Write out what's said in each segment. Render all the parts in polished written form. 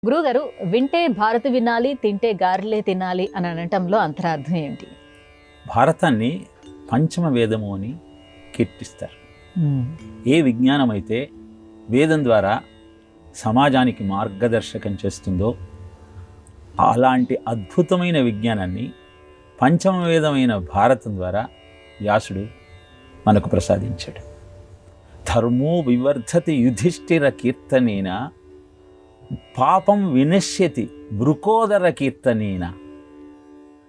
గురువుగారు, వింటే భారతి వినాలి, తింటే గారెలే తినాలి అని అనటంలో అంతరార్థం ఏంటి? భారతాన్ని పంచమ వేదము అని కీర్తిస్తారు. ఏ విజ్ఞానం అయితే వేదం ద్వారా సమాజానికి మార్గదర్శకం చేస్తుందో అలాంటి అద్భుతమైన విజ్ఞానాన్ని పంచమ వేదమైన భారతం ద్వారా వ్యాసుడు మనకు ప్రసాదించాడు. ధర్మో వివర్ధతి యుధిష్ఠిర కీర్తనేన పాపం వినశ్యతి బృకోదర కీర్తనేన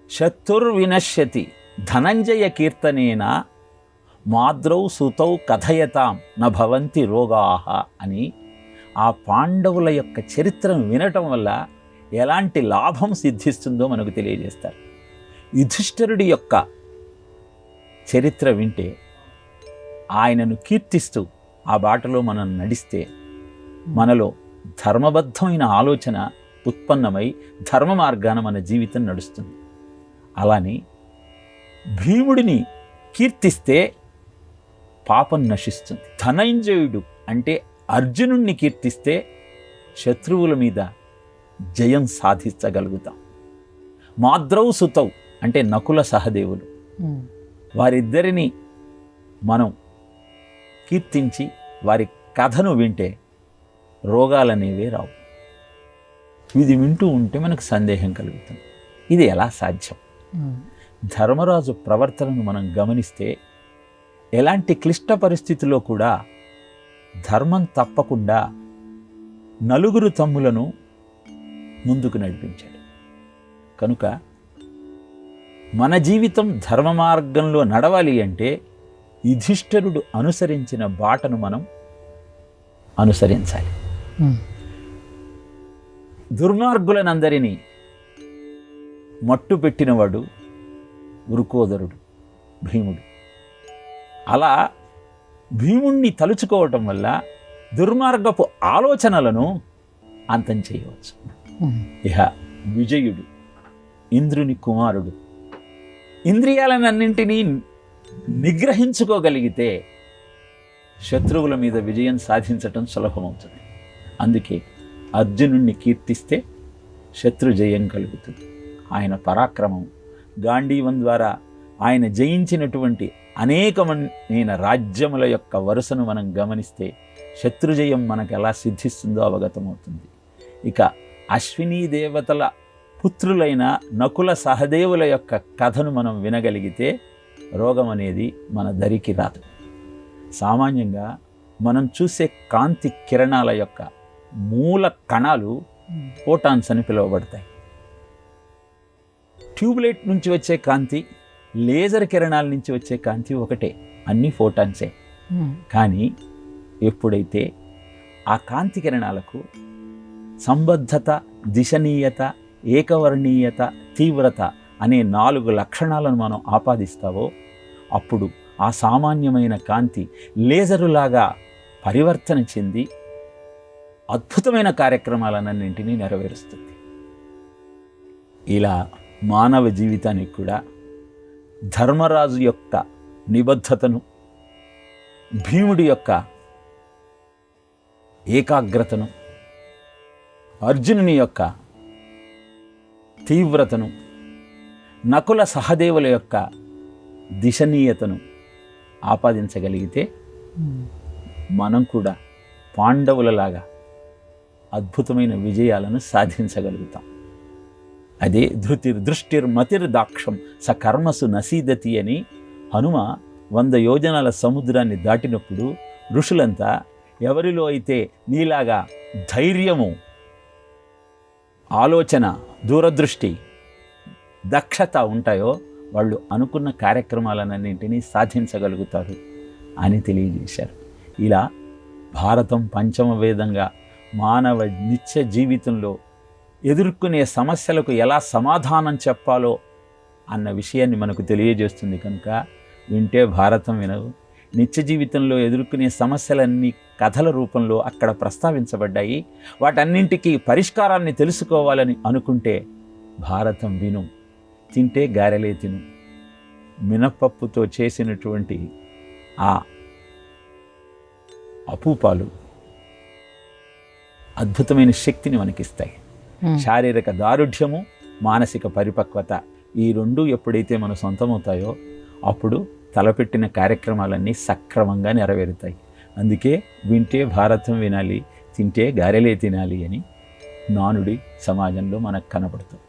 శత్రుర్వినశ్యతి ధనంజయ కీర్తనేన మాద్రౌ సుతౌ కథయతాం న భవంతి రోగాః అని ఆ పాండవుల యొక్క చరిత్రను వినటం వల్ల ఎలాంటి లాభం సిద్ధిస్తుందో మనకు తెలియజేస్తారు. యుధిష్ఠిరుడి యొక్క చరిత్ర వింటే ఆయనను కీర్తిస్తూ ఆ బాటలో మనం నడిస్తే మనలో ధర్మబద్ధమైన ఆలోచన ఉత్పన్నమై ధర్మ మార్గాన మన జీవితం నడుస్తుంది. అలానే భీముడిని కీర్తిస్తే పాపం నశిస్తుంది. ధనంజయుడు అంటే అర్జునుణ్ణి కీర్తిస్తే శత్రువుల మీద జయం సాధించగలుగుతాం. మాద్రౌ సుతౌ అంటే నకుల సహదేవులు, వారిద్దరిని మనం కీర్తించి వారి కథను వింటే రోగాలనేవే రావు. ఇది వింటూ ఉంటే మనకు సందేహం కలుగుతుంది, ఇది ఎలా సాధ్యం? ధర్మరాజు ప్రవర్తనను మనం గమనిస్తే ఎలాంటి క్లిష్ట పరిస్థితుల్లో కూడా ధర్మం తప్పకుండా నలుగురు తమ్ములను ముందుకు నడిపించాడు. కనుక మన జీవితం ధర్మ మార్గంలో నడవాలి అంటే యుధిష్ఠిరుడు అనుసరించిన బాటను మనం అనుసరించాలి. దుర్మార్గులనందరినీ మట్టు పెట్టినవాడు వృకోదరుడు, భీముడు. అలా భీముణ్ణి తలుచుకోవటం వల్ల దుర్మార్గపు ఆలోచనలను అంతం చేయవచ్చు. ఇహ విజయుడు ఇంద్రుని కుమారుడు. ఇంద్రియాలన్నింటినీ నిగ్రహించుకోగలిగితే శత్రువుల మీద విజయం సాధించటం సులభమవుతుంది. అందుకే అర్జునుణ్ణి కీర్తిస్తే శత్రు జయం కలుగుతుంది. ఆయన పరాక్రమం, గాంధీవం ద్వారా ఆయన జయించినటువంటి అనేకమైన రాజ్యముల యొక్క వరుసను మనం గమనిస్తే శత్రుజయం మనకు ఎలా సిద్ధిస్తుందో అవగతమవుతుంది. ఇక అశ్వినీ దేవతల పుత్రులైన నకుల సహదేవుల యొక్క కథను మనం వినగలిగితే రోగం అనేది మన దరికి రాదు. సామాన్యంగా మనం చూసే కాంతి కిరణాల యొక్క మూల కణాలు ఫోటాన్స్ అని పిలువబడతాయి. ట్యూబ్లైట్ నుంచి వచ్చే కాంతి, లేజర్ కిరణాల నుంచి వచ్చే కాంతి ఒకటే, అన్ని ఫోటాన్సే. కానీ ఎప్పుడైతే ఆ కాంతి కిరణాలకు సంబద్ధత, దిశనీయత, ఏకవర్ణీయత, తీవ్రత అనే 4 లక్షణాలను మనం ఆపాదిస్తావో అప్పుడు ఆ సామాన్యమైన కాంతి లేజరులాగా పరివర్తన చెంది అద్భుతమైన కార్యక్రమాలన్నింటినీ నెరవేరుస్తుంది. ఇలా మానవ జీవితానికి కూడా ధర్మరాజు యొక్క నిబద్ధతను, భీముడి యొక్క ఏకాగ్రతను, అర్జునుని యొక్క తీవ్రతను, నకుల సహదేవుల యొక్క దిశనీయతను ఆపాదించగలిగితే మనం కూడా పాండవులలాగా అద్భుతమైన విజయాలను సాధించగలుగుతాం. అదే దృష్టిర్మతిర్దాక్షం స కర్మసు నసీదతి అని హనుమ 100 యోజనాల సముద్రాన్ని దాటినప్పుడు ఋషులంతా ఎవరిలో అయితే నీలాగా ధైర్యము, ఆలోచన, దూరదృష్టి, దక్షత ఉంటాయో వాళ్ళు అనుకున్న కార్యక్రమాలన్నింటినీ సాధించగలుగుతారు అని తెలియజేశారు. ఇలా భారతం పంచమ వేదంగా మానవ నిత్య జీవితంలో ఎదుర్కొనే సమస్యలకు ఎలా సమాధానం చెప్పాలో అన్న విషయాన్ని మనకు తెలియజేస్తుంది. కనుక వింటే భారతం వినవు. నిత్య జీవితంలో ఎదుర్కొనే సమస్యలన్నీ కథల రూపంలో అక్కడ ప్రస్తావించబడ్డాయి. వాటన్నింటికీ పరిష్కారాన్ని తెలుసుకోవాలని అనుకుంటే భారతం విను. తింటే గారెలే తిను. మినపప్పుతో చేసినటువంటి ఆ అపూపాలు అద్భుతమైన శక్తిని మనకిస్తాయి. శారీరక దారుఢ్యము, మానసిక పరిపక్వత, ఈ రెండు ఎప్పుడైతే మన సొంతమవుతాయో అప్పుడు తలపెట్టిన కార్యక్రమాలన్నీ సక్రమంగా నెరవేరుతాయి. అందుకే వింటే భారతం వినాలి, తింటే గారెలే తినాలి అని నానుడి సమాజంలో మనకు కనపడుతుంది.